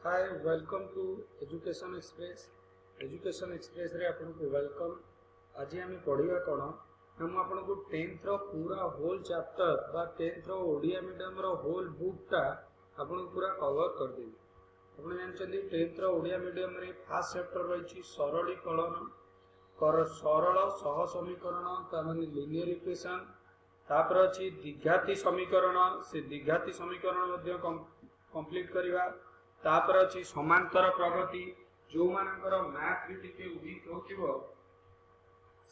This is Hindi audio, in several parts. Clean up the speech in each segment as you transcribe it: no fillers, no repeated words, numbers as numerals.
Hi welcome to Education Express. Education Express रे आपन को वेलकम। आज आम पढ़ा कौन हम आपन को 10th रो पूरा होल चैप्टर बा 10th रो ओडिया मीडियम रो होल बुकटा आपन पूरा कवर कर देबी। आपन जानछथि 10th रो ओडिया मीडियम रे फर्स्ट चैप्टर रहिछि सरलीकरण कर सरल सह समीकरण ता माने लिनियर इक्वेशन। तापर अछि द्विघाती समीकरण से द्विघाती समीकरण मध्ये कंप्लीट करिवा। तापर अछि समांतर प्रगति जो मानकर मैथ भी टिके वीक होतिबो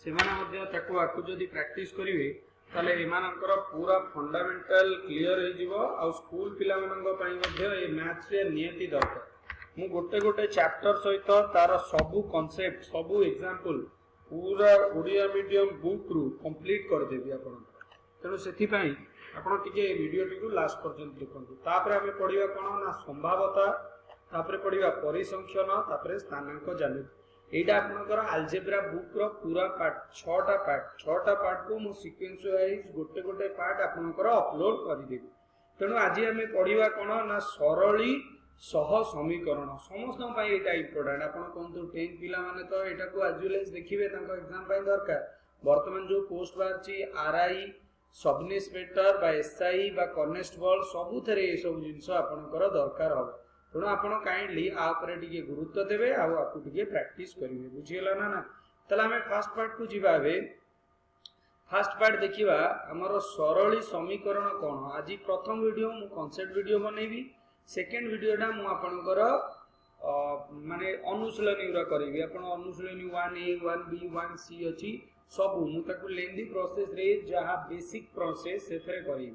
से माने मध्ये ताको आकु जदी प्रैक्टिस करिवे ताले एमानकर पूरा फंडामेंटल क्लियर हो जिवो आ स्कूल पिला मानक पई मध्ये ए मैथ रे नियति दरकार। मु गोटे गोटे चैप्टर सहित तार सबु कांसेप्ट सबु एग्जांपल पूरा ओडिया मीडियम बुक रु कंप्लीट कर देबी आपन। तेणु से आपण टिके वीडियो टी लास्ट पर्यंत देखंतु। तापर हमें पढ़िबा कोन ना संभाव्यता, तापर पढ़िबा परिसंख्यन, तापर स्थानांक ज्यामिति। एटा आपनकर अलजेब्रा बुक रो पूरा पार्ट 6टा पार्ट को मु सीक्वेंस वाइज गोटे गोटे पार्ट आपनकर अपलोड कर देबी। तेणु आज हमें पढ़िबा कोन ना सरली सह समीकरण। समस्त पई एटा इंपोर्टेंट। आपण कोनतु 10th पिला माने तो एटा को एजुअल देखिबे तांको एग्जाम पई दरकार। वर्तमान जो पोस्ट बारची आरआई सब इन्स्पेक्टर बा एसआई बा कॉन्स्टेबल सबु थरे ए सब जिंस आपनकर दरकार हो। तेणु आपण काइंडली आ ऊपर टिके गुरुत्व देबे आ आपु टिके प्रैक्टिस करिवे। बुझियला ना ना। तला हमें फर्स्ट पार्ट को जिबाबे। फर्स्ट पार्ट देखिबा हमर सरली समीकरण कोन। आज प्रथम वीडियो मु कांसेप्ट वीडियो बनेबी। सेकंड वीडियोटा मु आपनकर माने अनुशीलनी उरा करिवे। आपण अनुशीलनी 1A 1B 1C अछि सब मुझे लेंदी प्रोसेस रे जहाँ बेसिक प्रोसेस से करी।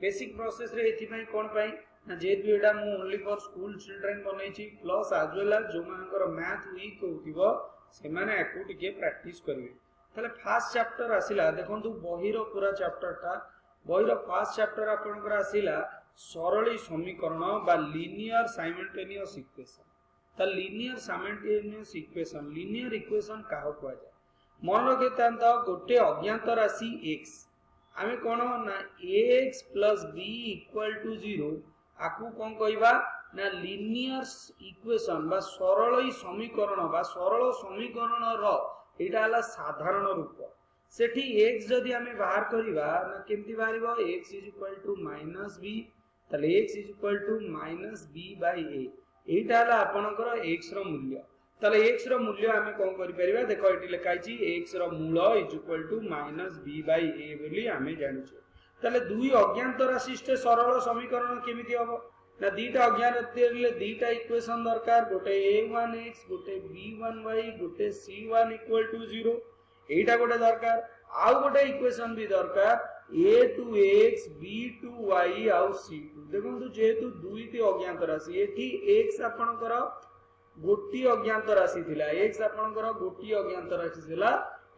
बेसिक प्रोसेस रे एथि पई कोन पई ना जेतु एटा मु ओनली फॉर स्कूल चिल्ड्रन बनेछि प्लस एज वेल एज जो मानकर मैथ वीक होतिबो से माने एकु टिके प्रैक्टिस करिवे। तले फर्स्ट चैप्टर आसिला देखंतु बहिरो पूरा चैप्टरटा बहिरो फर्स्ट चैप्टर आपनकर आसिला सरली समीकरण बा लीनियर साइमल्टेनियस इक्वेशन। ता linear simultaneous equation linear equation काहो कहै जाय। मन रखे गोटे अज्ञात राशि x आमे कोन ना ax plus b equal to 0 आकु कोन कहबा ना लीनियर इक्वेशन बा सरल समीकरण बा सरल समीकरण रो एटा हला साधारण रूप। सेठी x जदी आमे बाहर करिबा ना केमति बाहरिबो x इक्वल टू -b तले x इक्वल टू -b/a एटा हला आपनकर x रो मूल्य। तले x रो मूल्य आमे कोन करि परिबा देखो एटी लिखाइछि x रो मूल इक्वल टू -b/a बोली आमे जानि छै। तले दुई अज्ञात राशिष्ट सरल समीकरण केमिति हबो ना दीटा अज्ञात देले दीटा इक्वेशन दरकार गोटे a1x गोटे b1y गोटे c1 इक्वल टू 0 एटा गोटे दरकार। आ गोटे इक्वेशन भी दरकार a2x b2y आ c2। देखंतु जेतु दुईटी अज्ञात राशि एठी x आपनकर गोटी अज्ञात राशि थिला x आपनकर गोटी अज्ञात राशि थिला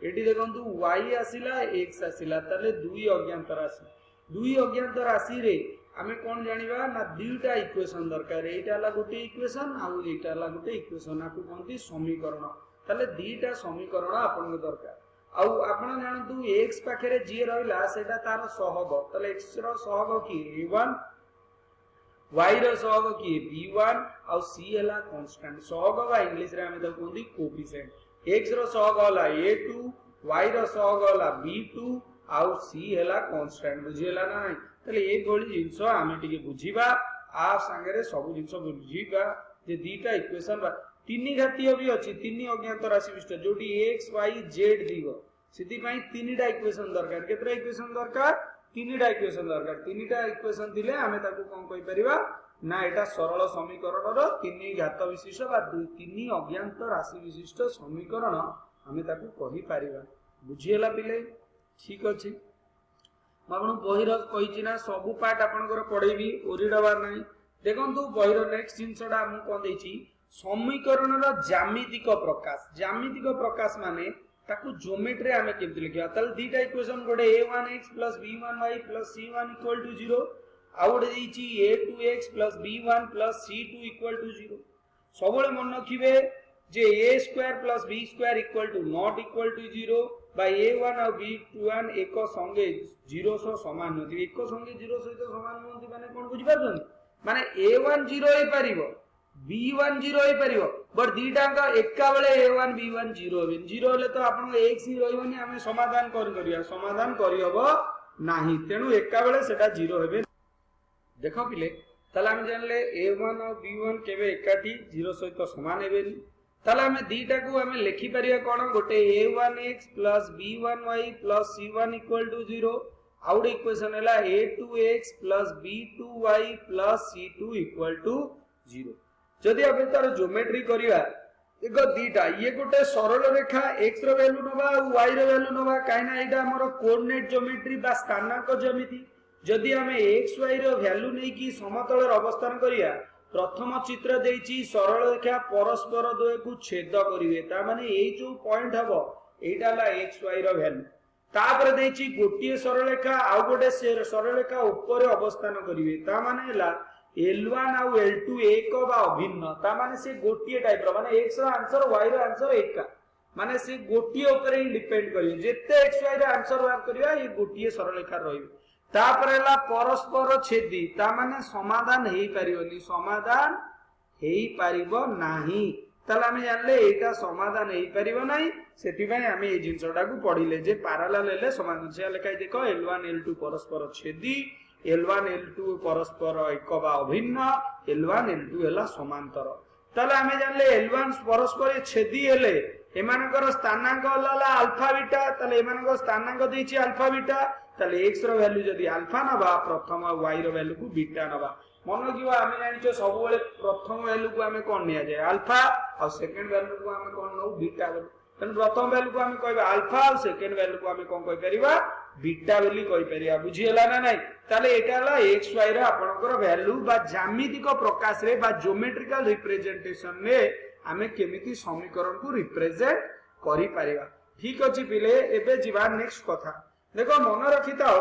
एठी देखंतु y आसिला x आसिला तले दुई अज्ञात राशि रे आमे कोन जानिबा ना दुईटा इक्वेशन दरकार। एटा ला गोटी इक्वेशन आ एटा ला गोटे इक्वेशन आकु कोनती समीकरण। तले दुईटा समीकरण आपन दरकार। आ आपन जानतु x पाखरे जे रहला सेटा तार सहग। तले x रो सहग की a1 y रो सहग की b1 आ c हला कांस्टेंट सहग बा इंग्लिश रे हम त कोंदी कोएफिशिएंट। x रो सहग हला a2 y रो सहग हला b2 आ c हला कांस्टेंट। बुझियला ना नै। तले ए गोली जिंसो आमे टिके बुझिबा आ संगे सब जिंसो बुझिबा जे दीटा इक्वेशन बा तीनी घातीय भी अछि तीनी अज्ञात राशि विशिष्ट जोटी x y z दिगो सिद्धि पई तीनीटा इक्वेशन दरकार। केतरा इक्वेशन दरकार तीनीटा इक्वेशन दरकार। तीनीटा इक्वेशन दिले आमे ताकू कोन कहि परिबा ना एटा सरल समीकरण रो तीनी घात विशिष्ट बा तीनी अज्ञात राशि विशिष्ट समीकरण आमे ताकू कहि परिबा। बुझियला पिले ठीक अछि। माबनु बहिर कहिछि ना सब पार्ट आपनकर पढेबी ओरिडबार नै। देखंतु बहिर नेक्स्ट जिंसडा हम कोन दैछि समीकरण रो ज्यामितिक प्रकाश। ज्यामितिक प्रकाश माने ताकू ज्योमेट्री आमे केमति लिखिया तल दीटा इक्वेशन गोटे a1x b1y c1 0 आ गोटे दैछि a2x b1 c2 0। सबले मन रखिबे जे a2 b2 not equal to 0 बा a1 और b1 एक संगे 0 सो समान होती। एक संगे 0 सहित समान होती माने कोन बुझि पाछन माने a1 0 हे परिबो b1 0 होई परिबो बट दीटा का एका बेले a1 b1 0 हेबे 0 हेले तो आपन x ही रहइबनी हमें समाधान करिया समाधान करि हबो नाही तेनु एका बेले सेटा 0 हेबे देखो पिले ताले हम जानले a1 और b1 केबे एकाठी 0 सहित समान हेबेनी ताले हम दीटा को हम लिखि परिया कोन गोटे a1x + b1y + c1 = 0 out equation हैला a2x + b2y + c2 = 0 जदि अब तार ज्योमेट्री करिया देखो दीटा ये गोटे सरल रेखा x रो वैल्यू नबा और y रो वैल्यू नबा काइना एटा हमर कोऑर्डिनेट ज्योमेट्री बा स्थानांक ज्यामिति जदि हमें x y रो वैल्यू नै की समतल रे अवस्थान करिया प्रथम चित्र देछि सरल रेखा परस्पर द्वय को छेद करिवे ता माने ए जो पॉइंट हबो एटा ला x y रो वैल्यू तापर देछि गोटिए सरल रेखा आ गोटे सरल रेखा ऊपर अवस्थान करिवे ता माने ला L1 और L2 एक बा अभिन्न ता माने से गोटिए टाइप रो माने x रो आंसर y रो आंसर एक का माने से गोटिए ऊपर ही डिपेंड करियो जेते x y रो आंसर बात करिया ये गोटिए सरल रेखा रहिबे तापर ला परस्पर छेदी ता माने समाधान हेई परियोनी समाधान हेई परिबो नाही ताले हम जानले एटा समाधान हेई परिबो नाही सेति पय हम ए जिंसटा को पढिले जे पैरेलल हेले समाधान से लेखाई देखो L1 L2 परस्पर छेदी L1 L2 परस्पर एक बा अभिन्न L1 L2 हला समांतर ताले हम जानले L1 परस्पर छेदी हेले एमानकर स्थानांक हला अल्फा बीटा ताले एमानकर स्थानांक देछि अल्फा बीटा ताले x रो वैल्यू जदी अल्फा नबा प्रथम y रो वैल्यू को बीटा नबा मन किवा हम जानिछो सब बेले प्रथम वैल्यू को हमें कोन निया जाय अल्फा और सेकंड वैल्यू को हमें कोन नो बीटा तन प्रथम वैल्यू को हमें कहबा अल्फा और सेकंड वैल्यू को हमें कोन कहि परिबा बीटा वैल्यू कहि परिबा बुझी हला ना नै ताले एटा ला x y रा आपनकर वैल्यू बा ज्यामितिक प्रकाश रे बा ज्योमेट्रिकल रिप्रेजेंटेशन रे हमें केमिति समीकरण को रिप्रेजेंट करि परिबा ठीक अछि पिले एबे जीवा नेक्स्ट कथा देखो मन रखिता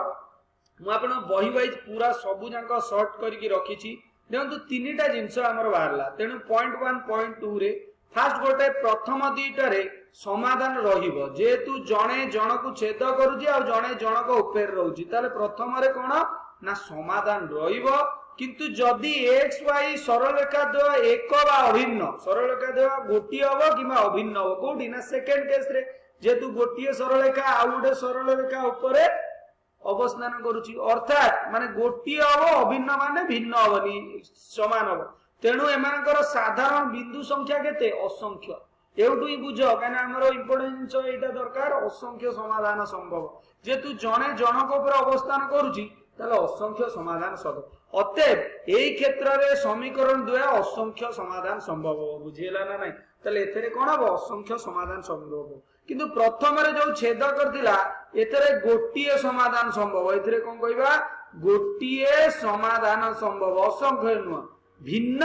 मु आपण बही वाइज पूरा सबु जांक शॉर्ट करिकि रखिछि देखंतु तीनटा जिंस हमर बाहरला तेनु पॉइंट 1 पॉइंट 2 रे फास्ट गोटे प्रथम दीटा रे समाधान रहिबो जेतु जणे जण को छेद करूजी आ जणे जण को ऊपर रहउजी ताले प्रथम रे कोन ना समाधान रहिबो किंतु जदी x y सरल रेखा द्वय एक बा अभिन्न सरल रेखा द्वय गोटी हबो किबा अभिन्न हबो कोडी ना सेकंड केस रे जेतु गोटिए सरल रेखा आ गोटे सरल रेखा ऊपर अवस्थान करूची अर्थात माने गोटिए हबो अभिन्न माने भिन्न हबनी समान हबो तेनु एमानकर साधारण बिंदु संख्या केते असंख्य एउटु ही बुझो काना हमरो इंपोर्टेंट एटा दरकार असंख्य समाधान संभव जेतु जणे जनक ऊपर अवस्थान करूची ताले असंख्य समाधान संभव अतएव एई क्षेत्र रे समीकरण द्वय असंख्य समाधान संभव बुझिला ना नै ताले एथरे कोन हबो असंख्य समाधान संभव किंतु प्रथम रे जो छेद करथिला एथरे गोटिए समाधान संभव एथरे कोन कहबा गोटिए समाधान संभव असंख्य नुवा भिन्न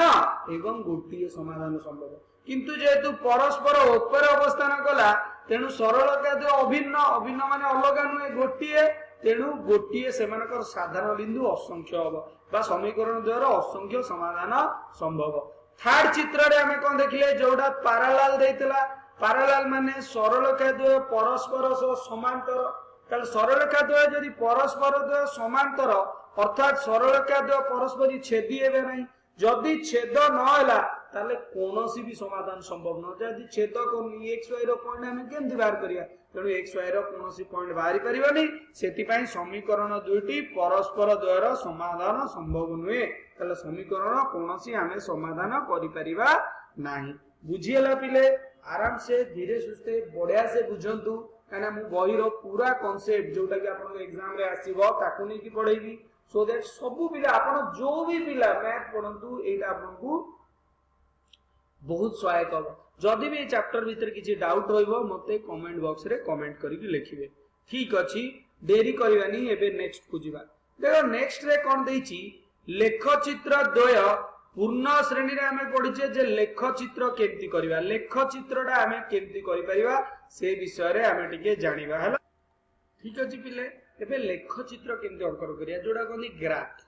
एवं गोटिए समाधान संभव किंतु जेतु परस्पर ऊपर अवस्थान कला तेनु सरल का अभिन्न अभिन्न माने अलग नुए गोटिए तेनु गोटिए सेमानकर साधारण बिंदु असंख्य हबो बा समीकरण द्वारा असंख्य समाधान संभव थर्ड चित्र रे हमें कोन देखिले जोडा पैरेलल देइतला पैरेलल माने सरल का द्वय परस्पर समांतर ताले सरल का द्वय यदि परस्पर द्वय समांतर अर्थात सरल का द्वय परस्पर छेदी हेबे नाही जदि छेद न होला ताले कोनोसी भी समाधान संभव न जदि छेद को x y रो पॉइंट हम केमति बाहर करिया तेनु x y रो कोनोसी पॉइंट बाहरी परिबनी सेति पई समीकरण दुईटी परस्पर द्वयर समाधान संभव नुए ताले समीकरण कोनोसी हमें समाधान करि परिबा नाही बुझियला पिले आराम से धीरे सुस्ते बढ़िया से बुझंतु काना मु बही रो पूरा कांसेप्ट जोटा कि आपन एग्जाम रे आसीबो ताकु नै कि पढेबी सो दैट सबु पिला आपन जो भी पिला मैथ पढंतु एटा आपनकु बहुत सहायक हो जदि भी चैप्टर भीतर किछि डाउट रहइबो मते कमेंट बॉक्स रे कमेंट करि कि लिखिबे ठीक अछि देरी करबानी एबे नेक्स्ट को जिबा देखो नेक्स्ट रे कोन देछि लेख चित्र द्वय पूर्ण श्रेणी रे हमें पढिचे जे लेख चित्र केमति करबा लेख चित्रटा हमें केमति करि परिबा से विषय रे हमें टिके जानिबा हला ठीक अछि पिले एबे लेख चित्र केमति अंकन करिया जोडा कोनी ग्राफ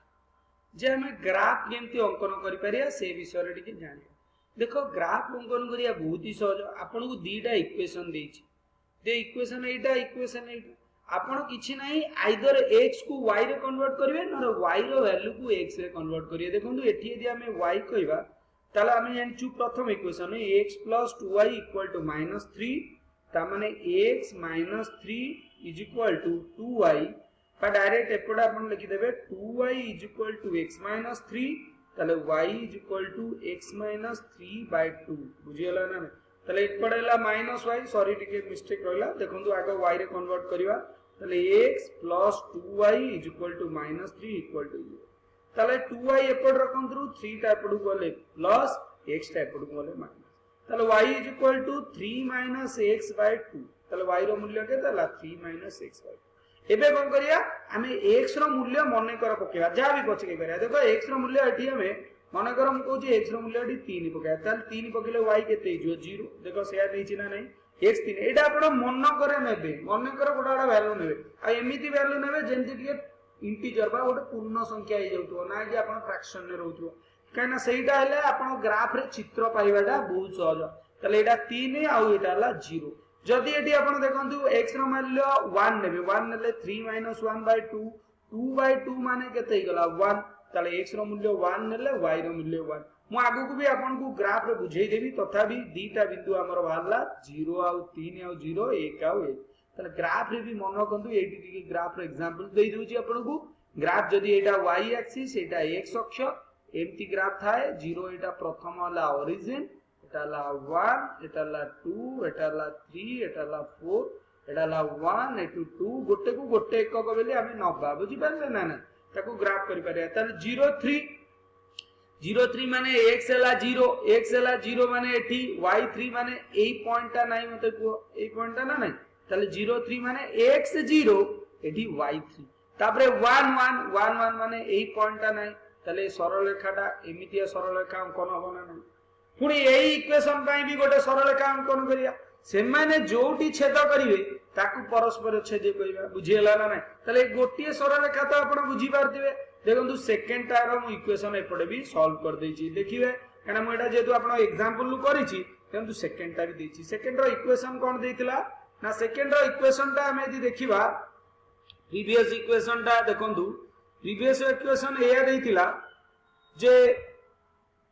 जे हमें ग्राफ केमति अंकन करि परिया से विषय रे टिके जानिबा देखो ग्राफ अंकन करिया बहुत ही सहज आपन को दीटा इक्वेशन देछि दे इक्वेशन एटा आपण किछि नाही आइदर x को y रे कन्वर्ट करिवे न y रो वैल्यू को x रे कन्वर्ट करिवे देखंतु एठी यदि हमें y कहबा ताले आमे जानिचु प्रथम इक्वेशन x + 2y = -3 ता माने x - 3 = 2y बा डायरेक्ट एपडा अपन लिखि देबे 2y = x - 3 ताले y = x - 3/2 बुझियला ना ताले एपडेला -y सॉरी टिके मिस्टेक रहला देखंतु आगे y रे कन्वर्ट करिवा ताले x + 2y = -3 = 0 ताले 2y एपड रखंतु 3 टा एपडु गले प्लस x टा एपडु गले माइनस ताले y = 3 - x/2 ताले y रो मूल्य केता ला 3 - x/2 एबे कोन करिया हमें x रो मूल्य मने कर पकेवा जा भी पछके करिया देखो x रो मूल्य एठी हमें मने कर हम कहू जे x रो मूल्य एठी 3 पकाया ताले 3 पकेले y केते हिजो 0 देखो सेया देछि ना नहीं x 3 एटा आपण मन करे नेबे मने कर गोटा वैल्यू नेबे आ एमिति वैल्यू नेबे जेंति टिके इंटीजर बा गोटे पूर्ण संख्या हे जाउतो ना कि आपण फ्रैक्शन ने रहउतो काना सेइटा हेले आपण ग्राफ रे चित्र पाइबाटा बहुत सहज तले एटा 3 आ एटा ला 0 जदि एटी आपण देखंतु x रो मूल्य 1 नेबे 1 नेले 3 - 1/2 2/2 माने केते गला 1 तले x रो मूल्य 1 नेले y रो मूल्य 1 मु आगु को भी आपण को ग्राफ रे बुझेई देबी तथापि दीटा बिंदु हमर बाहरला 0 आ 3 आ 0 1 आ 1 तले ग्राफ रे भी मन कंतु एटी टिके ग्राफ रे एग्जांपल देई दोची आपण को ग्राफ जदि एटा y एक्सिस एटा x अक्ष एमती ग्राफ थाए 0 एटा प्रथम वाला ओरिजिन एटा ला 1 एटा ला 2 एटा ला 3 एटा ला 4 एटा ला 1 एटू 2 गोटे को गोटे एकक बेले हमें नबा बुझी पाले ना ना ताको ग्राफ करि पारे ताले 0 3 माने x ला 0 माने एठी y3 माने एई पॉइंटटा नाही मते को एई पॉइंटटा ना नाही ताले 0 3 माने x0 एठी y3 तापरे 1 1 माने एई पॉइंटटा नाही ताले सरल रेखाटा एमितिया सरल रेखा अंकन हो ना नाही पुनी एई इक्वेशन पई भी गोटे सरल रेखा अंकन करिया से माने जोटी छेद करिवे ताकू परस्पर छेद करिवा बुझियला ना नाही ताले गोटिए सरल रेखा तो आपण बुझी पारतिबे देखंतु सेकंड टार हम इक्वेशन एपडे भी सॉल्व कर देछि देखिबे काना म एटा जेतु आपण एग्जांपल लु करिछि देखंतु सेकंड टा भी देछि सेकंड रो इक्वेशन कोन देतिला ना सेकंड रो इक्वेशन टा हमें यदि देखिबा प्रीवियस इक्वेशन टा देखंतु प्रीवियस इक्वेशन एया देतिला जे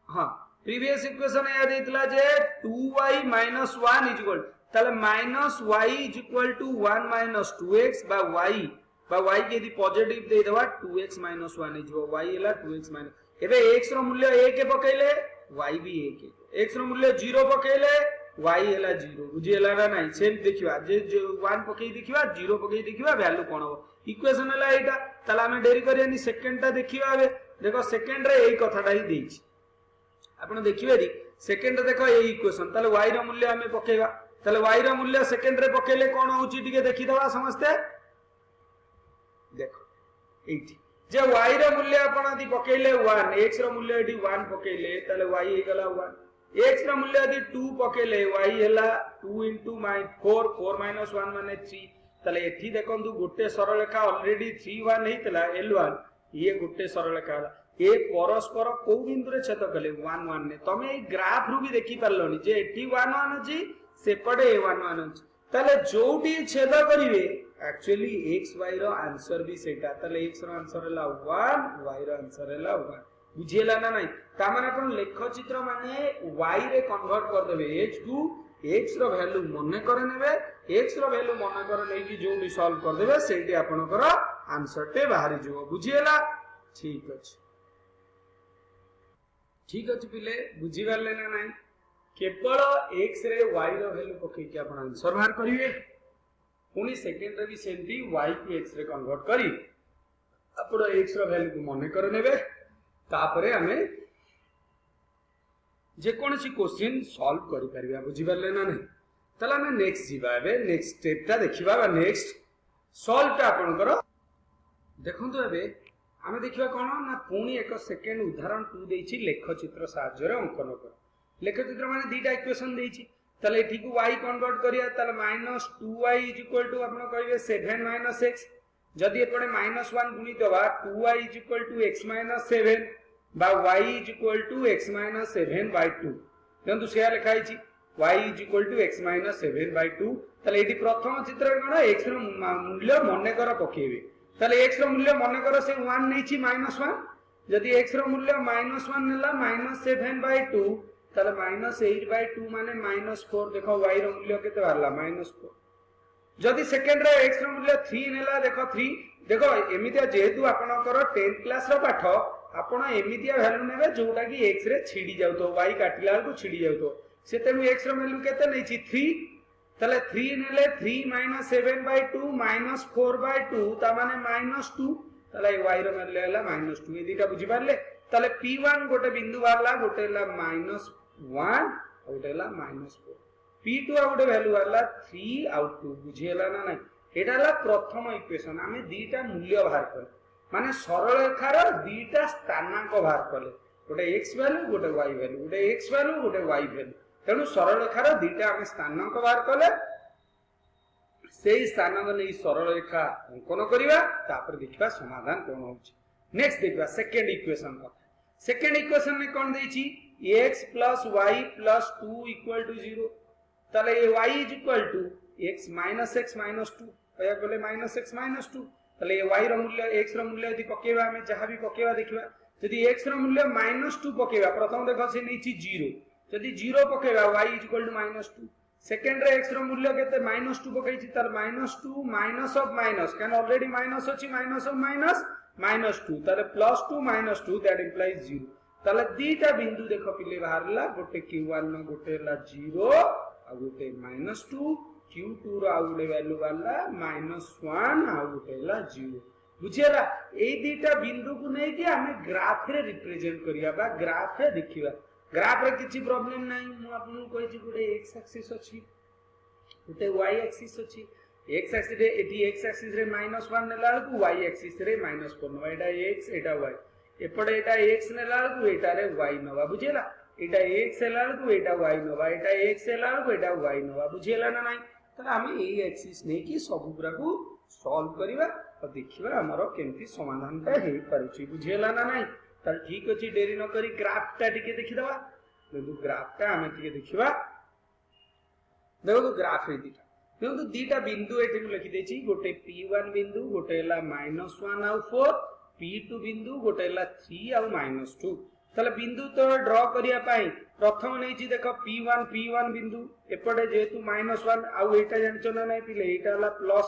हां प्रीवियस इक्वेशन एया देतिला जे 2y - 1 ताले -y = 1 - 2x बा y के यदि पॉजिटिव दे देबा 2x - 1 हिजो y एला 2x - एबे x रो मूल्य 1 के पकैले y भी 1 के x रो मूल्य 0 पकैले y एला 0 बुझियला ना नाही सेम देखिबा जे 1 पकई देखिबा 0 पकई देखिबा वैल्यू कोन हो इक्वेशन एला एटा ताला हमें डेरी करियानी सेकंड टा देखिबा एबे देखो सेकंड रे एई कथाटा ही देछि आपण देखिबे दी सेकंड देखो एई इक्वेशन ताले y रो मूल्य हमें पकेबा ताले y रो मूल्य सेकंड रे पकेले कोन होची टिके देखि दवा समझते देखो एठी जे y रो मूल्य आपण यदि पकेले 1 x रो मूल्य यदि 1 पकेले ताले y हे गला 1 x रो मूल्य यदि 2 पकेले y हैला 2 * -4 4 - 1 माने 3 ताले एठी देखंतु गोटे सरल रेखा ऑलरेडी 3 1 हेतला l1 ये गोटे सरल रेखा ए परस्पर को बिंदु रे छेद कले 1 1 ने तमे ए ग्राफ रु भी देखि परलोनी जे एठी 1 1 अछि सेपडे 1 1 अछि ताले जोटी छेद करिवे एक्चुअली x y रो आंसर भी सेटा ताले x रो आंसर हला 1 y रो आंसर हला 1 बुझियला ना नाही ता माने अपन लेख चित्र माने y रे कन्वर्ट कर देबे h to x row value मने करे नेबे x रो वैल्यू मने करे नै कि जो भी सॉल्व कर देबे सेठी आपनकर आंसर टे बाहरी जो बुझियला ठीक अछि पिले बुझी वाले ना नाही केवल x रे y रो वैल्यू पके कि आपन आंसर बाहर करिवे पुनी सेकंड रे भी सेमती y को x रे कन्वर्ट करी अपन x रो वैल्यू को मने करे नेबे तापरे हमें जे कोनसी क्वेश्चन सॉल्व करि परबा बुझी परले ना नहीं तला हमें नेक्स्ट जीवा एबे नेक्स्ट स्टेप ता देखिबा बा नेक्स्ट सॉल्व ता आपन करो देखंतु एबे हमें देखिबा कोन ना पुनी एक सेकंड उदाहरण 2 देछि लेख चित्र साहाय्य रे अंकन कर लेख चित्र माने दीटा इक्वेशन देछि तले एठी को y कन्वर्ट करिया तले -2y = आपन कहिबे 7 - x जदि एपडे -1 गुणित बा 2y = x - 7 बा y = x - 7/2 देखंतु शेयर लिखाई छी y = x - 7/2 तले एठी प्रथम चित्र कोन x रो मूल्य मने कर पकेबे तले x रो मूल्य मने कर से 1 नै छी -1 जदि x रो मूल्य -1 नेला -7/2 ताले -8/2 माने -4 देखो y रो मूल्य केते बारला -4 जदि सेकंड रे x रो मूल्य 3 नेला देखो 3 देखो एमितिया जेहेतु आपनकर 10th क्लास रो पाठ आपण एमितिया वैल्यू नेबे जोटा कि x रे छिडी जाउ तो y काटिला को छिडी जाउ तो सेतेनु x रो वैल्यू केते नै छि 3 ताले 3 नेले 3 -7/2 -4/2 ता माने -2 ताले y रो वैल्यू हैला -2 ए दिटा बुझी पारले ताले p1 गोटे बिंदु वाला गोटे ला -1 गोटे ला -4 p2 गोटे वैल्यू वाला 3 आउ 2 बुझी हैला ना नै एटा हला प्रथम इक्वेशन आमे दीटा मूल्य बाहर कर माने सरल रेखार दीटा स्थानांक बाहर कले गोटे x वैल्यू गोटे y वैल्यू गोटे x वैल्यू गोटे y वैल्यू तेणु सरल रेखार दीटा आमे स्थानांक बाहर कले सेही स्थानांक नै सरल रेखा अंकन करिवा तापर देखिबा समाधान कोन होछि नेक्स्ट देखिबा सेकंड इक्वेशन का सेकंड इक्वेशन में कोन दैछि x + y + 2 = 0 ताले y = x - x - 2 पया गले -x - 2 ताले y रो मूल्य x रो मूल्य यदि पकेबा हमें जहां भी पकेबा देखिबा यदि x रो मूल्य -2 पकेबा प्रथम देखो से नैछि 0 यदि 0 पकेबा y = -2 सेकंड रे x रो मूल्य केते -2 पकेछि तार -2 minus of minus can already minus अछि माइनस ऑफ माइनस -2 ताले +2 -2 दैट इंप्लाइज 0 ताले दीटा बिंदु देखो पिले बाहरला गोटे q1 न गोटे ला 0 आ गोटे -2 q2 रो आउ गोटे वैल्यू वाला -1 आ गोटे ला 0 बुझियला ए दीटा बिंदु को नै कि हमें ग्राफ रे रिप्रेजेंट करिया बा ग्राफ रे देखिबा ग्राफ रे किछि प्रॉब्लम नै मु आपन कहै छी गोटे x एक्सिस अछि गोटे y एक्सिस अछि x एक्सिस रे एटी x एक्सिस रे -1 नेला को y एक्सिस रे -4 नवा एटा x एटा y एपडे एटा x नेला को एटा रे y नवा बुझियला एटा x नेला को एटा y नवा एटा x नेला को एटा y नवा बुझियला ना नै त हम ए एक्सिस नै कि सब पूरा को सॉल्व करिवा और देखिबा हमरो केमती समाधान का हे परिछि बुझियला ना नै त ठीक अछि देरी न करी ग्राफ ता टिके देखि दवा देखो ग्राफ ता हमें टिके देखिबा देखो ग्राफ रे दिटा देखो दीटा बिंदु एठी लिखि देछि गोटे p1 बिंदु गोटे ला -1 आ 4 p2 बिंदु गोटे ला 3 आ -2 तले बिंदु तो ड्रा करिया पाई प्रथम नै छि देखो p1 बिंदु एपडे जेतु -1 आ एटा जानचो ना नै पिले एटा ला प्लस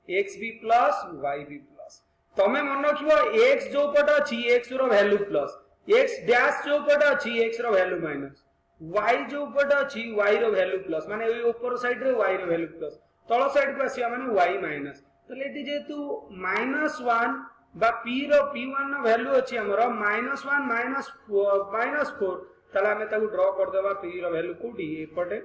x भी प्लस y भी प्लस तमे मन रखिबो x जो पट अछि x row value plus x dash जो पट अछि x row value minus y जो पट अछि y रो वैल्यू प्लस माने ए ऊपर साइड रे y रो वैल्यू प्लस तळ साइड को आसीया माने y माइनस तले एटी जेतु -1 बा p रो p1 नो वैल्यू अछि हमरो -1 -4 तला हमें ताकू ड्रा कर देबा p रो वैल्यू कोडी एपटे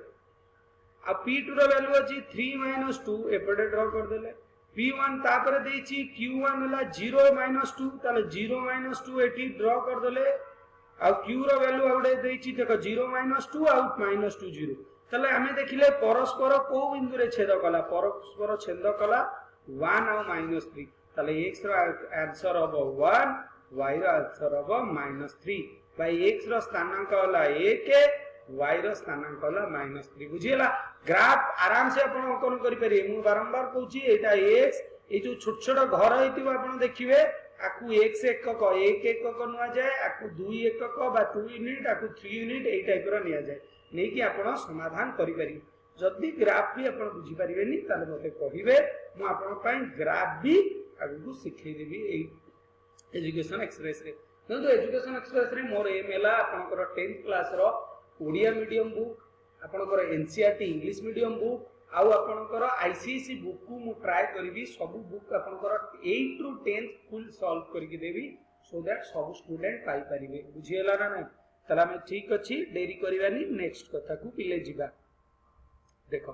आ p2 रो वैल्यू अछि 3 - 2 एपटे ड्रा कर देले p1 तापर देछि q1 हला 0 - 2 ताले 0 - 2 एठी ड्रा कर देले आ q रो वैल्यू आउडे देछि देखो 0 - 2 आउट -2 0 ताले हमें देखिले परस्पर को बिंदु रे छेद कला परस्पर छेद कला 1 आ -3 ताले x रो आंसर हबो 1 y रो आंसर हबो -3 बाय x रो स्थानांक हला 1 y रो स्थानांक हला -3 बुझियला ग्राफ आराम से आपण अंकन करि परिए मु बारंबार कहूची एटा x ए जो छोट छोट घर हेतिबो आपण देखिबे आकु x एकक 1 एकक नुआ जाय आकु 2 एकक बा 2 यूनिट आकु 3 यूनिट एई टाइप रो निया जाय नै कि आपण समाधान करि परिए जदी ग्राफ भी आपण बुझी परिबेनी ताले मते कहिबे मु आपण पई ग्राफ भी आगु सिखै देबी एई एजुकेशन एक्सप्रेस रे तो एजुकेशन एक्सप्रेस रे मोर एम एला आपनकर 10th क्लास रो ओडिया मीडियम बुक आपनकर एनसीईआरटी इंग्लिश मीडियम बुक आउ आपनकर आईसीएसई बुक को मु ट्राई करबी सब बुक आपनकर 8 टू 10th फुल सॉल्व करके देबी सो दैट सब स्टूडेंट पाई परिबे बुझियला ना नै तला में ठीक अछि देरी करबानी नेक्स्ट कथा को पिले जिबा देखो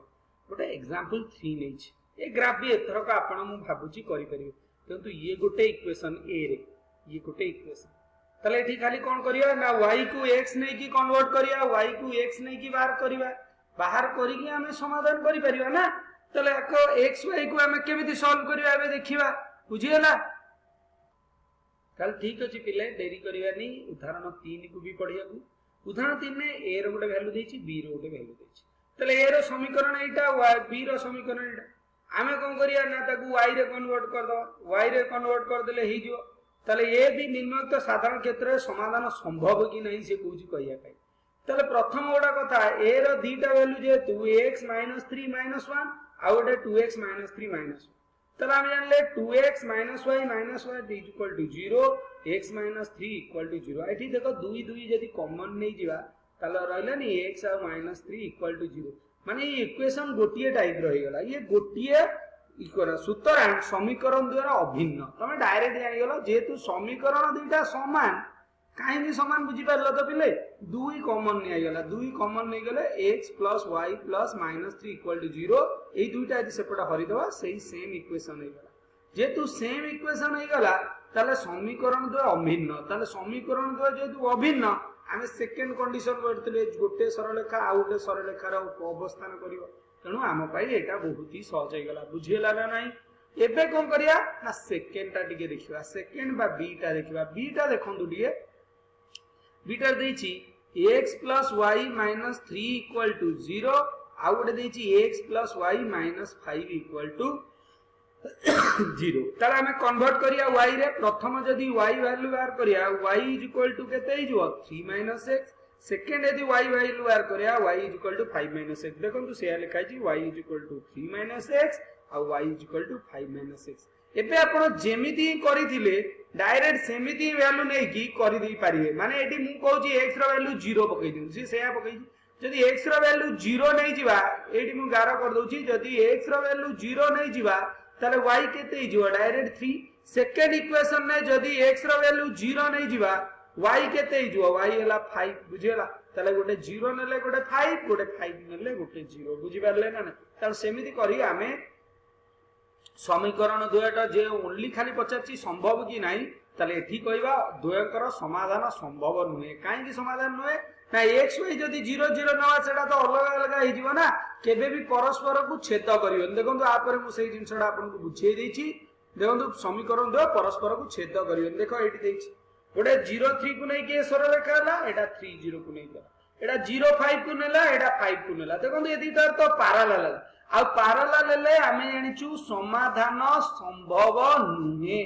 गोटे एग्जांपल 3 नै छै ए ग्राफ भी एथर का आपण मु भाबुची करि परिबे किंतु ये गोटे इक्वेशन ए रे ये गोटे इक्वेशन तले एठी खाली कोन करिया ना y को x नै की कन्वर्ट करिया y को x नै की बाहर करी कि हमें समाधान करि परिबा ना तले एको x y को हमें केमिति सॉल्व करिया एबे देखिबा बुझियला कल ठीक अछि पिले देरी करिया नै उदाहरण 3 को भी पढिया को उदाहरण 3 ने a रो गोटे वैल्यू देछि b रो गोटे वैल्यू देछि तले a रो समीकरण एटा b रो समीकरण एटा हमें कोन करिया ना ताकू y रे कन्वर्ट कर दो y रे कन्वर्ट कर देले ही जो ताले ए भी निम्नलिखित साधारण क्षेत्र में समाधान संभव कि नहीं से कहूँ कहिया पाई ताले प्रथम गोटा कथा ए रो दीटा वैल्यू जेतु x - 3 - 1 आ गोटे 2x - 3 - 1 ताले हम जानले 2x - y - y = 0 x - 3 = 0 एठी देखो 2 2 यदि कॉमन नहीं जीवा ताले रहलानी x आ -3 = 0 माने ये इक्वेशन गोटिए टाइप रही गला ये गोटिए इक्वेशन सूत्र समीकरण द्वारा अभिन्न तमे डायरेक्ट जानि गेलो जेतु समीकरण दुईटा समान काहे समान बुझी पारलो तो पिले 2 कॉमन नहीं गला 2 कॉमन नहीं गले x + y + -3 = 0 ए दुईटा यदि सेपटा हरि दवा सही सेम इक्वेशन हे गला जेतु सेम इक्वेशन हे गला ताले समीकरण द्वारा अभिन्न ताले समीकरण द्वारा जेतु अभिन्न आमे सेकंड कंडीशन करथिले गोटे सरलरेखा आ गोटे सरलरेखा रो अवस्थान करिवो तेणु आम पाई एटा बहुत ही सहज हे गला बुझियला ना नहीं एबे कोन करिया ना सेकंड टा टिके देखिबा सेकंड बा बी टा देखिबा बी टा देखंतु टिके बीटा देछि x + y - 3 = 0 आ गोटे देछि x + y - 5 = 0 ताला हमें कन्वर्ट करिया y रे प्रथम जदी y वैल्यू बाहर करिया y = केते हिजो 3 - x सेकंड यदि y वैल्यू बाहर करिया y = 5 - x देखंतु से लिखा छि y = 3 - x आ y = 5 - x एबे आपण जेमिति करिथिले डायरेक्ट सेमिति वैल्यू नै की करि दै परिबे माने एटी मु कहू छी x रो वैल्यू 0 पकई दिउ सी सेया पकई जदी x रो वैल्यू 0 नै जिबा एटी मु गारो कर दउ छी जदी x रो वैल्यू 0 नै जिबा ताले y केते हि जिवो डायरेक्ट 3 सेकंड इक्वेशन नै जदी x रो वैल्यू 0 नै जिबा y केते हि जिवो y हला 5 बुझियला ताले गोटे 0 नेले गोटे 5 गोटे 5 नेले गोटे 0 बुझि पारले ना ताले सेमिति करी आमे समीकरण दुयटा जे ओनली खाली पचारची संभव कि नाही ताले एठी कहबा दुयकर समाधान संभव नुहे काहे कि समाधान नुहे ना x y जदी 0 0 नवा सेटा तो अलग अलग हि जीव ना केबे भी परस्पर को छेद करियो देखंतु आ पर मु सेही जिंसडा आपन को बुझेई देछि देखंतु समीकरण दो परस्पर को छेद करियो देखो एठी देछि गोटे 0 3 को नै के सरलरेखा हला एटा 3 0 को नै एटा 0 5 को नेला एटा 5 को नेला देखंतु यदि तर तो पैरेलल आ पैरेलल ले आमे जानिचु समाधान संभव नुहे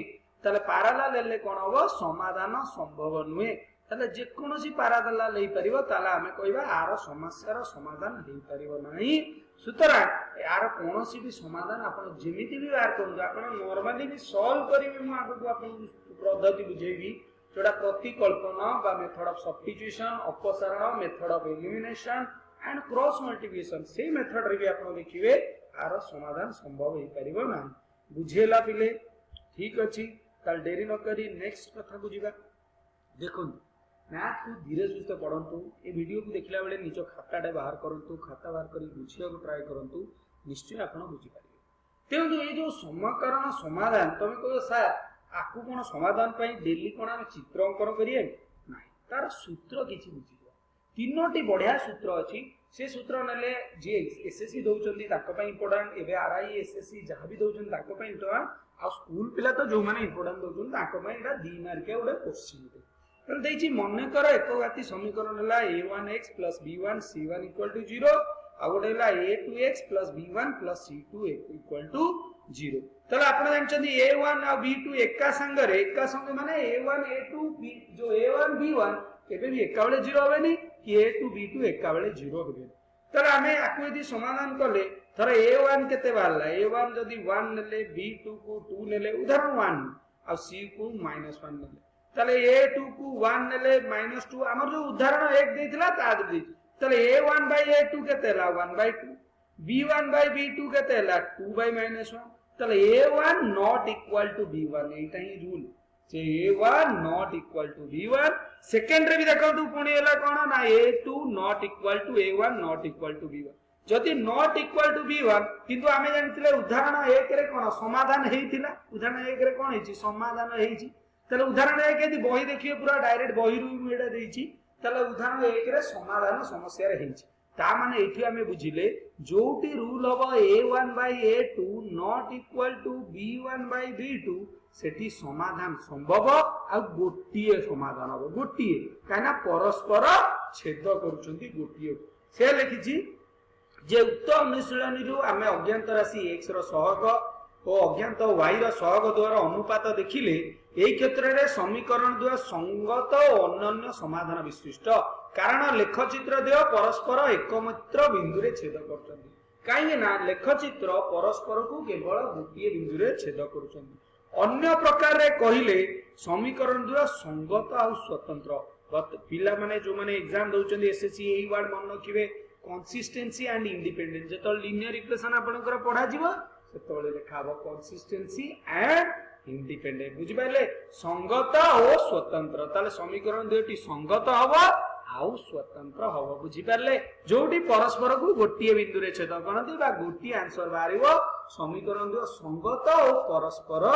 ताले पैरेलल ले कोन हो समाधान संभव नुहे ताले जे कोनोसी पैरेलल ले परिबो ताले आमे कहबा आरो समस्यार समाधान हे परिबो नाही सुतरां यार कोनोसी भी समाधान आपण जेमिति भी बाहर करु आपण नॉर्मली भी सॉल्व करिवे मु आगु आपण पद्धति बुझेबी जोडा प्रतिकल्पना बा मेथड ऑफ सब्स्टिट्यूशन अपसारण method of elimination and cross multiplication से मेथड रे भी आपण देखिबे आरो समाधान संभव हे परिबो ना बुझेला पिले ठीक अछि ताल देरी न करी नेक्स्ट कथा को जिबा देखो मैथ को धीरे सुस्ते पढंतु ए वीडियो को देखिला बेले निजो खाताटे बाहर करंतु खाता बाहर करी बुझिया को ट्राई करंतु निश्चय आपण बुझि पारिबे तेउ ए जो समीकरण समाधान तमे को सर आकु कोन समाधान पई डेली कोन हम चित्र अंकन करिए नाही तार सूत्र किछि बुझि तीनोटी बढ़िया सूत्र अछि से सूत्र नेले जे एसएससी दोचंदी ताको पई इंपोर्टेंट एबे आरआई एसएससी जहां भी दोचंदी ताको पई इंपोर्टेंट आ स्कूल पिला तो जो माने इंपोर्टेंट दोचंदी ताको पई एटा 2 मार्क के उडे क्वेश्चन दे तन देछि मने कर एकघाती समीकरण हला a1x + b1 c1 = 0 आ गोटे हला a2x + b1 + c2 = 0 तले आपण जानचंदी a1 आ b2 एका संगे माने a1 a2 b जो a1 b1 केबे भी एका बेले 0 होबेनी कि a2 b2 एका बेले 0 होबे तले हमें आकु यदि समाधान करले थरे a1 केते बारला a1 जदी 1 नेले b2 को 2 नेले उदाहरण 1 आ c को -1 नेले तले a2 को 1 नेले -2 हमर जो उदाहरण 1 देथिला ता दे तले a1 / a2 केते ला 1/2 b1 / b2 केते ला 2/-1 तले a1 not equal to b1 एटा ही रूल जे a1 not equal to b1 second रे भी देखंतु पुणी हला कोन ना a2 not equal to a1 not equal to b1 जदि not equal to b1 किंतु आमे जानिथिले उदाहरण 1 रे कोन समाधान हेइथिला उदाहरण 1 रे कोन हेछि समाधान हेइछि तले उदाहरण 1 यदि बही देखिए पूरा डायरेक्ट बही रु एडा देछि तले उदाहरण 1 रे समाधान समस्या रे हेइछि ता माने एठी आमे बुझिले जोटी रूल हबो a1 / a2 not equal to b1 / b2 सेठी समाधान संभव आ गोटिए समाधान हबो गोटिए काना परस्पर छेद करूचंती गोटिए से लिखिछि जे उक्त अनुशीलनी रु आमे अज्ञात राशि x रो सहग ओ अज्ञात y रो सहग द्वारा अनुपात देखिले एई क्षेत्र रे समीकरण द्वय संगत और अनन्य समाधान विशिष्ट कारण लेखचित्र द्वय परस्पर एकमात्र बिंदु रे छेद करछन्ति काहे ना लेखचित्र परस्पर को केवल गोटे बिंदु रे छेद करछन्ति अन्य प्रकार रे कहिले समीकरण द्वय संगत और स्वतंत्र पिला माने जो माने एग्जाम दउछन्ति एसएससी एई वर्ड मन रखिबे कंसिस्टेंसी एंड इंडिपेंडेंस जेतो लीनियर इक्वेशन आपनकर पढा जीवो सेतोले लिखाबो कंसिस्टेंसी एंड इंडिपेंडेंट बुझी पाइले संगत और स्वतंत्र ताले समीकरण दुईटी संगत हबो आउ स्वतंत्र हबो बुझी पाइले जोटी परस्पर को गोटिए बिंदु रे छेद करनती बा गोटिए आंसर बारिबो समीकरण दुई संगत और परस्पर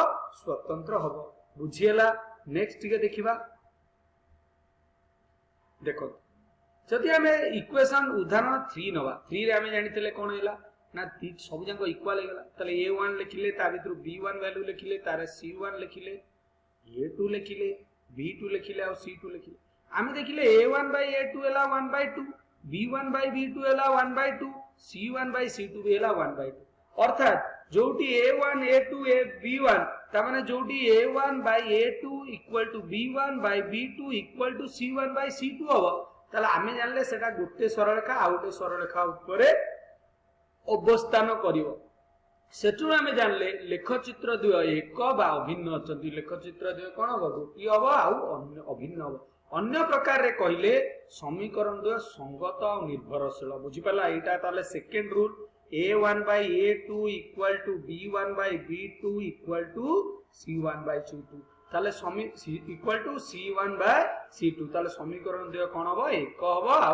स्वतंत्र हबो बुझिएला नेक्स्ट टिके देखिबा देखो जदि हमें इक्वेशन उदाहरण 3 नवा 3 रे हमें जानिथिले कोन हैला ना सब जाक इक्वाल हो गला ताले a1 लिखिले ता भितर b1 वैल्यू लिखिले तारे c1 लिखिले a2 लिखिले b2 लिखिले और c2 लिखिले आमे देखिले a1 by a2 एला 1/2 b1 by b2 एला 1/2 c1 by c2 एला 1/2 अर्थात जोटी a1 a2 b1 ता माने जोटी a1 by a2 equal to b1 by b2 equal to c1 by c2 हो ताले आमे जानले सेटा गुटे सरलरेखा आ गुटे सरलरेखा ऊपर अवस्थान करिवो सेटु आमे जानले लेखचित्र द्वय एक बा अभिन्न अछंती लेखचित्र द्वय कोन हो गोटी हबो आ अभिन्न हबो अन्य प्रकार रे कहिले समीकरण द्वय संगत और निर्भरशील बुझी पाला एटा ताले second rule a1 by a2 equal to b1 by b2 equal to c1 by c2 ताले समी equal to c1 by c2 ताले समीकरण द्वय कोन हबो एक हबो आ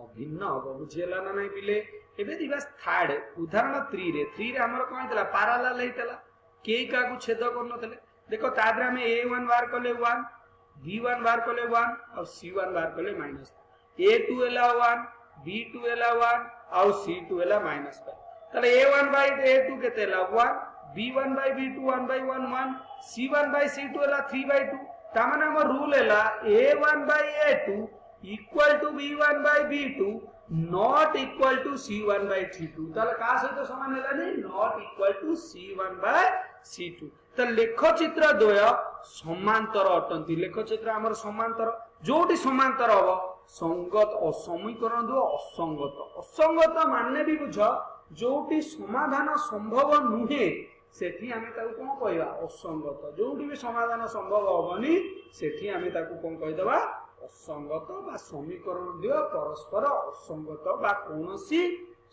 अभिन्न हबो बुझियला ना नै पिले एबे दिवस थर्ड उदाहरण 3 रे हमर कोन हेतला पैरेलल हेतला के का को छेद करनथले देखो तादरे हमें a1 बार कले 1 b1 बार कले 1 और c1 बार कले माइनस a2 एला 1 b2 एला 1 और c2 एला माइनस ताले a1 by a2 केतेला 1 b1 by b2 1/1 1 c1 by c2 एला 3/2 ता माने हमर रूल एला a1 by a2 equal to b1 by b2 not equal to c1 by c2 ताले का सहित समान हैला नै not equal to c1 by c2 त लेखचित्र द्वय समांतर अटंती लेखचित्र हमर समांतर जोटी समांतर हबो संगत और समीकरण द्वय असंगत असंगत माने भी बुझ जोटी समाधान संभव नुहे सेठी हमें ताको कोन कहबा असंगत जोटी भी समाधान संभव होबनी सेठी हमें ताको कोन कहि देबा असंगत बा समीकरण द्वय परस्पर असंगत बा कोनोसी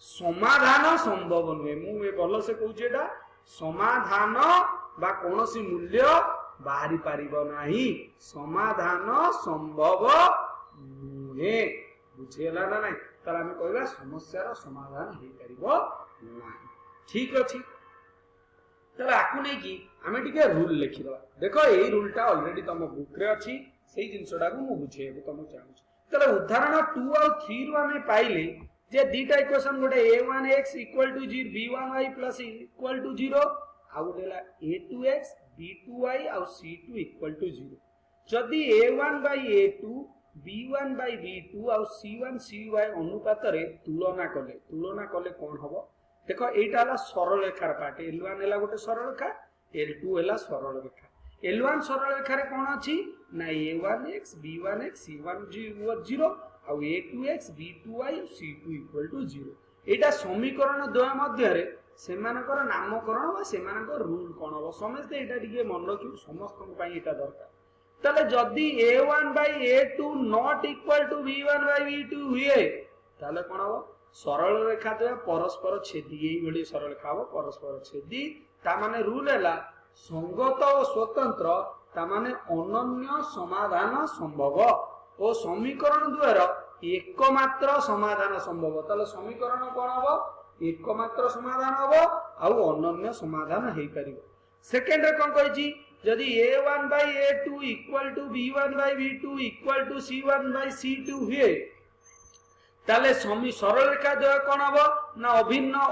समाधान संभव नुहे मु ए भलो से कहूची एटा समाधान बा कोनोसी मूल्य बाहरी पारिबो नाही समाधान संभव नुहे बुझेला ना नाही तला हम कहबा समस्यार समाधान हे परिबो नाही ठीक अछि तला आकु नै कि हमें टिके रूल लिखिबा देखो एई रूलटा ऑलरेडी तम बुक रे अछि सेही जिंसडा को मु बुझेबो तम चाहूछ तला उदाहरण 2 और 3 रो हमें पाइले जे दीटा इक्वेशन गोटे a1x = 0 b1y = 0 आ गोटेला a2x b2y और c2 = 0 जदी a1 by a2 b1 by b2 और c1 cy अनुपात रे तुलना कले कोन हबो देखो एटा हला सरल रेखार पार्ट l1 हला गोटे सरल रेखा l2 हला सरल रेखा l1 सरल रेखा रे कोन अछि ना a1x b1x c1 0 और a2x b2y c2 = 0 एटा समीकरण द्वय मध्य रे सेमानकर नामकरण वा सेमानकर रूल कोन हो समझते एटा टिके मन रखियो समस्त को पई एटा दरकार तले जदी a1 by a2 not equal to b1 by b2 हुए ताले कोन हो सरल रेखा द्वय परस्पर छेदी एई बडी सरल रेखा हो परस्पर छेदी ता माने रूल हैला संगत और स्वतंत्र ता माने अनन्य समाधान संभव ओ समीकरण द्वयर एकमात्र समाधान संभव ताले समीकरण कोन हो एकमात्र समाधान हबो आ अनन्य समाधान हेई परिबो सेकंड रे कोन कहै छी यदि a1 by a2 equal to b1 by b2 equal to c1 by c2 हुए ताले समी सरल रेखा द्वय कोन हबो ना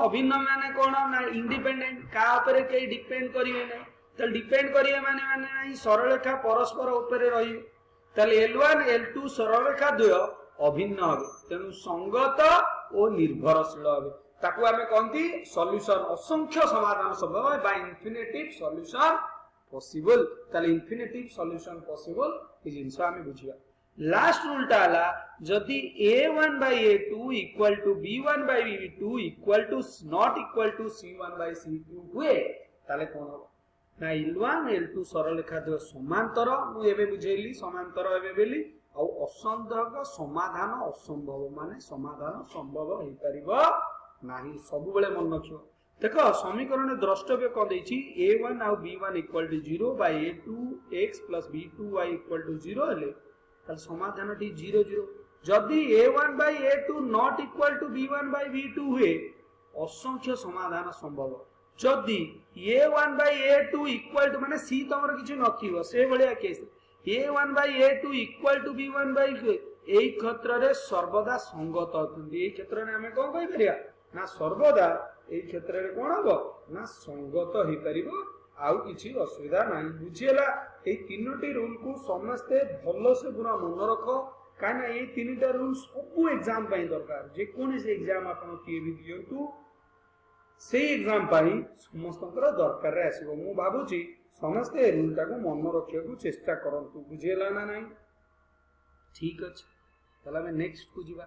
अभिन्न माने कोन ना इंडिपेंडेंट का ऊपर के डिपेंड करिवे नै त डिपेंड करिवे माने नै सरल रेखा परस्पर ऊपर रही ताले l1 l2 सरल रेखा द्वय अभिन्न हबे तेनु संगत और निर्भरशील हबे ताकू हमें कहंती सॉल्यूशन असंख्य समाधान संभव बाय इंफिनिटिव सॉल्यूशन पॉसिबल ताले इंफिनिटिव सॉल्यूशन पॉसिबल ई जिंस आमे बुझिया लास्ट रूल टा हला जदी a1 by a2 equal to b1 by b2 equal to not equal to c1 by c2 हुए ताले कोन हो ना l1 l2 सरलरेखा द्वय समांतर मु एबे बुझेली समांतर एबे बेली आ असंभव समाधान असंभव माने समाधान संभव हे परिबो नाही सब बेले मन रखियो देखो समीकरण द्रष्टव्य को देछि a1 और b1 equal to 0 by a2x plus b2y equal to 0 हेले ताल समाधान टी 0 0 जदी a1 by a2 not equal to b1 by b2 हुए असंख्य समाधान संभव जदी a1 by a2 equal to माने c तमर किछि नथिबो से भलिया case a1 by a2 equal to b1 by एई क्षेत्र रे सर्वदा संगत अथि एई क्षेत्र रे हमें कोन कहि परिया ना सर्वदा एई क्षेत्र रे कोन हबो ना संगत हे परिबो आउ किछि असुविधा नाही बुझियला एई तीनोटी रूल को समस्ते भलो से पूरा मन रखो काना एई तीनटा रूल सब एग्जाम पई दरकार जे कोन से एग्जाम आपन के भी दियंतु से एग्जाम पाई समस्तकर दरकार रे आसीबो मु भाबुची समस्ते रूल टा को मन रखिया को चेष्टा करंतु बुझियला ना नाही ठीक अछि तला में नेक्स्ट को जीवा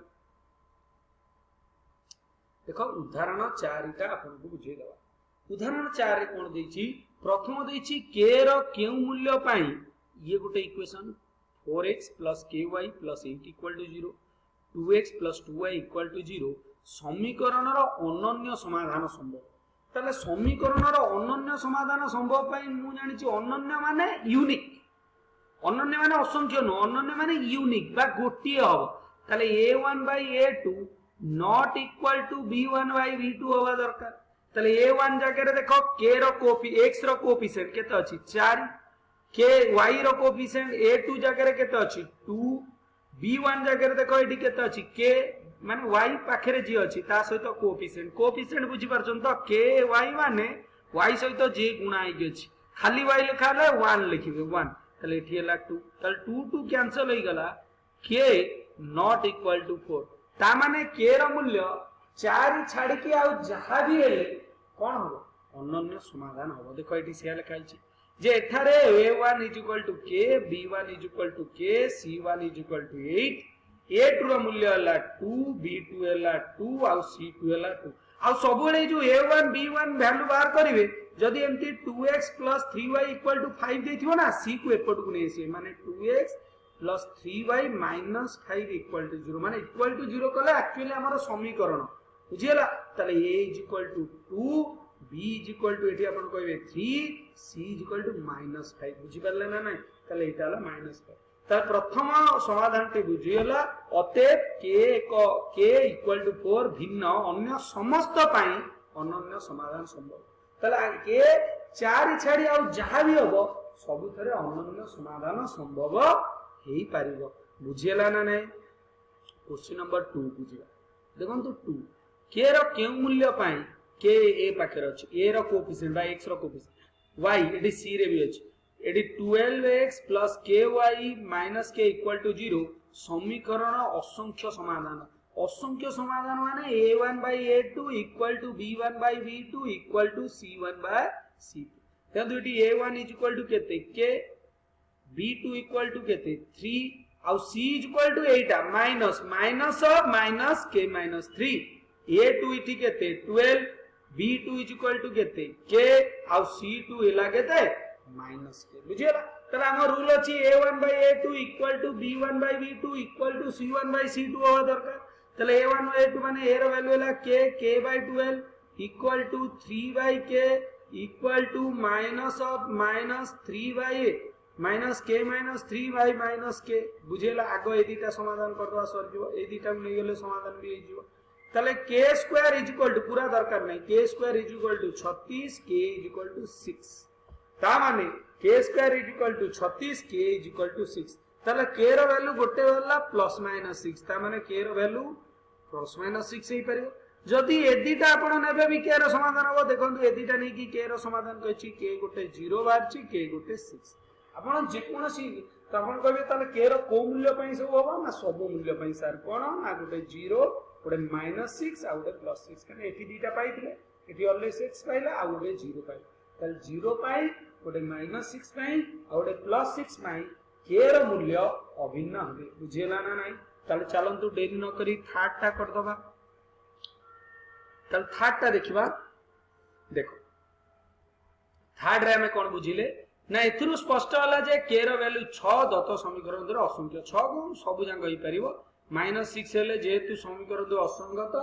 देखो उदाहरण 4 टा आपन को बुझे दवा उदाहरण 4 रे कोन देछि प्रथम देछि k रो केउ मूल्य पाई ये गोटे equation 4x + ky + 8 = 0 2x + 2y = 0 समीकरण रो अनन्य समाधान संभव ताले समीकरण रो अनन्य समाधान संभव पाई मु जानि छि अनन्य माने यूनिक अनन्य माने असंख्य न अनन्य माने यूनिक बा गोटिए हबो ताले a1 by a2 not equal to b1 by b2 होबा दरकार ताले a1 जगह रे देखो k रो x रो कोएफिशिएंट केते अछि 4 k y रो कोएफिशिएंट a2 जगह रे केते अछि 2 b1 जगह रे देखो एडी केते अछि k माने y पाखरे जी अछि ता सहित कोएफिशिएंट बुझी परछन तो k y माने y सहित j गुणा आइ अछि खाली y लिखा ले 1 लिखिबे 1 ताले एठी हला 2 ताले 2 2 कैंसिल होई गला k not equal to 4 ता माने k रो मूल्य 4 छाडी के आ जहा भी हेले कोन हो अनन्य समाधान हो देखो एठी से लिखाइ छी जे एठारे a1 = k b1 = k c1 = 8 a2 रो मूल्य हला 2 b2 हला 2 आ c2 हला 2 आ सब बेले जो a1 b1 वैल्यू बाहर करिवे जदी एमती 2x + 3y = 5 देथिबो ना c को एपट को नेसी माने 2x + 3y - 5 = 0 माने = 0 कले एक्चुअली हमर समीकरण बुझियला तले a = 2 b = एठी अपन कहबे 3 c = -5 बुझि परले ना नै तले एटा हला -5 त प्रथम समाधान टे बुझियला अतएव k = 4 भिन्न अन्य समस्त पाई अनन्य समाधान संभव तले के 4 छाडी आ जहा भी हबो सब थरे अनन्य समाधान संभव हेई पारिबो बुझियला ना नै क्वेश्चन नंबर 2 बुझिया देखंतु 2 k रो केउ मूल्य पाई k a पाखर अछि a रो कोएफिशिएंट बा x रो कोएफिशिएंट y एडी c रे भी अछि एडी 12x + ky - k = 0 समीकरण असंख्य समाधान माने a1 by a2 equal to b1 by b2 equal to c1 by c2 त दुटी a1 = केते k b2 = केते 3 और c = 8 minus of -k - 3 a2 इठी केते 12 b2 = केते k और c2 एला केते -k बुझियला तला हम रूल अछि a1 by a2 equal to b1 by b2 equal to c1 by c2 हो दरकार तले a1 by a2 माने a रो वैल्यू हला k by 12 equal to 3 by k equal to minus of -3 by -k - 3 by -k बुझियला आगो ए दिटा समाधान करदवा सर जीवो ए दिटा नै गेले समाधान भी हो तले k² = पूरा दरकार नै k² = 36 k = 6 ता माने k² = 36 k = 6 तले k रो वैल्यू गोटे वाला +- 6 ता माने k रो वैल्यू +- 6 हे परिबो जदी एदिटा आपण नेबे भी k रो समाधान हो देखंतु एदिटा नै कि k रो समाधान कहछि k गोटे 0 बारछि k गोटे 6 आपण जे कोनसी त आपण कहबे ताले k रो को मूल्य पई सब होबा ना सब मूल्य पई सर कोन ना गोटे 0 गोटे -6 आ गोटे +6 कने एठी दीटा पाइथिले एठी ऑलवेज x पाइला आ गोटे 0 पाइला ताल 0 पाई गोटे -6 पई और गोटे +6 पई k रो मूल्य अभिन्न होबे बुझियला ना नाही ताले चलंतु देरी न करी थर्ड टा कर दबा ताले थर्ड टा देखिबा देखो थर्ड रे हमें कोन बुझिले ना एथुरु स्पष्ट होला जे k रो वैल्यू 6 दत्त समीकरण द्वारा असंख्य 6 को सब जांग होई परिबो -6 हेले जेतु समीकरण द्वारा असंगत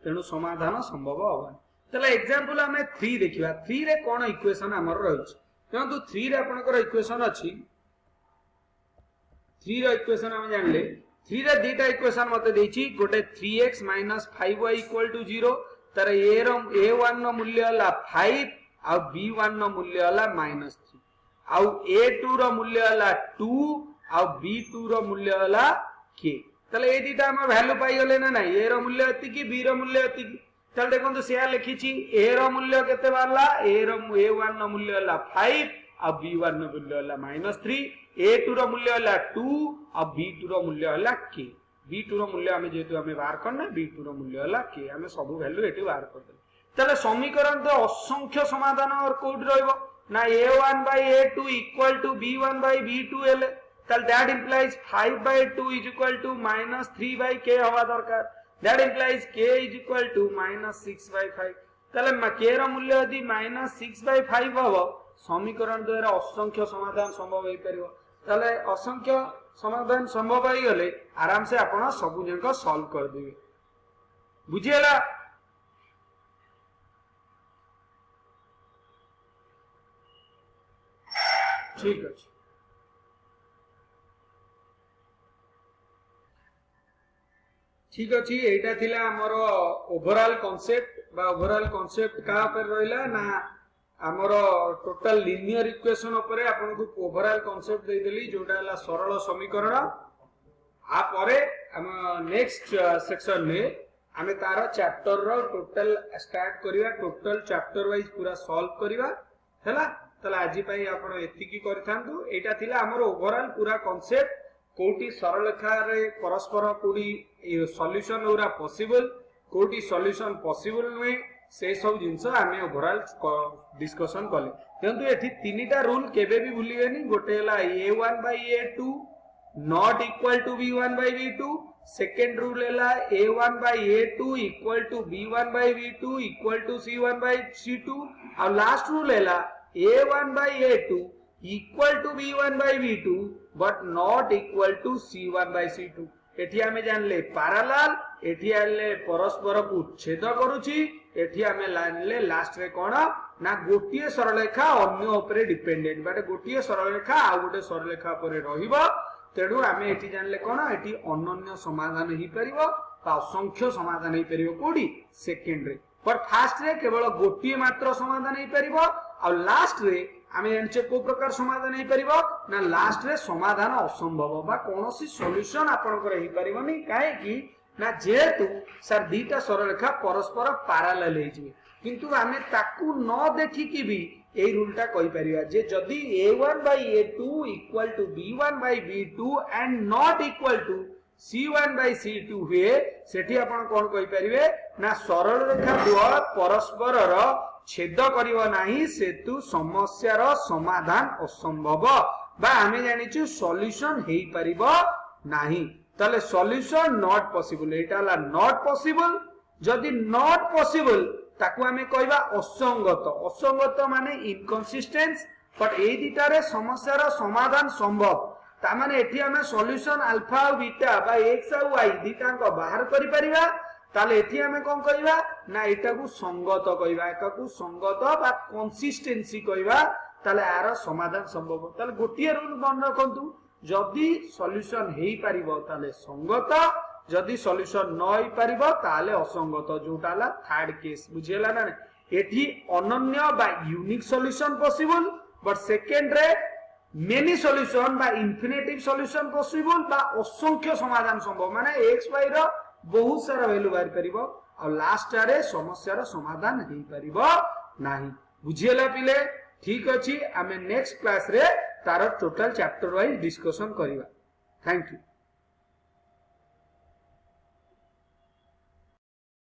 तेनु समाधान संभव होबा तले एग्जांपल हमें 3 देखिबा 3 रे कोन इक्वेशन हमर रहिछ किंतु 3 रे आपनकर इक्वेशन अछि 3 रो इक्वेशन हम जानले 3 रे दीटा इक्वेशन मते देछि गोटे 3x - 5y = 0 तर a1 नो मूल्य हला 5 आ b1 नो मूल्य हला -3 आ a2 रो मूल्य हला 2 आ b2 रो मूल्य हला k तले ए दीटा हम वैल्यू पाई गले ना नहीं a रो मूल्य अति की b रो मूल्य अति की चल देखो तो शेयर लिखिछि a रो मूल्य केते बारला a1 नो मूल्य हला 5 आ b1 नो मूल्य हला -3 a2 रो मूल्य हला 2 आ b2 रो मूल्य हला k b2 रो मूल्य हमें जेतु हमें बाहर करना b2 रो मूल्य हला k हमें सब वैल्यू एटी बाहर कर दे तले समीकरण तो असंख्य समाधान और कोड रहइबो ना a1 by a2 equal to b1 by b2 एले तल that implies 5 by 2 is equal to -3 by k हवा दरकार that implies k is equal to -6 by 5 तले k रो मूल्य यदि -6 by 5 हबो समीकरण द्वारा असंख्य समाधान संभव होई परिबो तले असंख्य समाधान संभव होई गले आराम से आपण सब जंक सॉल्व कर दिबे बुझियला ठीक अछि ठीक अछि एटा थिला हमर ओवरऑल कांसेप्ट बा ओवरऑल कांसेप्ट का पर रहला ना हमर टोटल लीनियर इक्वेशन ऊपर आपन को ओवरऑल कांसेप्ट दे देली जोटा हला सरल समीकरण आ परे हम नेक्स्ट सेक्शन में हमें तार चैप्टर रो टोटल स्टार्ट करिवा टोटल चैप्टर वाइज पूरा सॉल्व करिवा हैला तला आज पई आपण एति की करथांतु एटा थिला हमर ओवरऑल पूरा कांसेप्ट कोटी सरल रेखा रे परस्पर कोडी सॉल्यूशन ओरा पॉसिबल कोटी सॉल्यूशन पॉसिबल नुहे से सब जिंस हमें ओवरऑल डिस्कशन कले किंतु एठी तीनटा रूल केबे भी भूलिबेनी गोटे हला a1 by a2 not equal to b1 by b2 second rule हला a1 by a2 equal to b1 by b2 equal to c1 by c2 और लास्ट रूल हला a1 by a2 equal to b1 by b2 but not equal to c1 by c2 एठी हमें जानले पैरेलल एठी आले परस्पर को छेद करूची एठी हमें जानले लास्ट रे कोन ना गोटिए सरल रेखा अन्य ऊपर डिपेंडेंट बाटे गोटिए सरल रेखा आ गोटे सरल रेखा ऊपर रहिबो तेडू हमें एठी जानले कोन एठी अनन्य समाधान ही परिबो बा असंख्य समाधान ही परिबो कोडी सेकंड रे पर फर्स्ट रे केवल गोटिए मात्र समाधान ही परिबो आ लास्ट रे आमे एनचे को प्रकार समाधान हे परिबो ना लास्ट रे समाधान असंभव बा कोनोसी सॉल्यूशन आपन करे ही परिबोनी काहे कि ना जेतु सर दीटा सरल रेखा परस्पर पैरेलल हे जिवे किंतु आमे ताकू न देखि कि भी ए रूलटा कहि परिबा जे जदी a1 by a2 equal to b1 by b2 and not equal to c1 by c2 हुए सेठी आपण कोन कहि परिबे ना सरल रेखा द्वय परस्पर रो छेद करिवो नाही सेतु समस्या रो समाधान असंभव बा हमें जानिछु सॉल्यूशन हेई परिबो नाही तले solution not possible Etah La not possible जदी नॉट पॉसिबल ताकू हमें कहबा असंगत असंगत माने इनकंसिस्टेंस बट ए दिटा रे समस्या रो समाधान संभव ता माने एठी हमें सॉल्यूशन अल्फा और बीटा बा x और y दिटा को बाहर करि परिबा ताले एठी हमें कोन कहबा ना एटा को संगत कहबा एका को संगत बा कंसिस्टेंसी कहबा ताले आरो समाधान संभव ताले गोटिए रूल मन रखंतु जदी सॉल्यूशन हेई परिबो ताले संगत जदी सॉल्यूशन न हेई परिबो ताले असंगत जोटाला थर्ड केस बुझियला ना एठी अनन्य बा unique solution possible but second रे मेनी सॉल्यूशन बा इंफिनिटिव सॉल्यूशन पॉसिबल बा असंख्य समाधान संभव माने x y रो बहुत सारा वैल्यू बाहर परिबो और लास्ट रे समस्या रो समाधान हेई परिबो नाही बुझियला पिले ठीक अछि हमें नेक्स्ट क्लास रे तार टोटल चैप्टर वाइज डिस्कशन करिवा थैंक यू।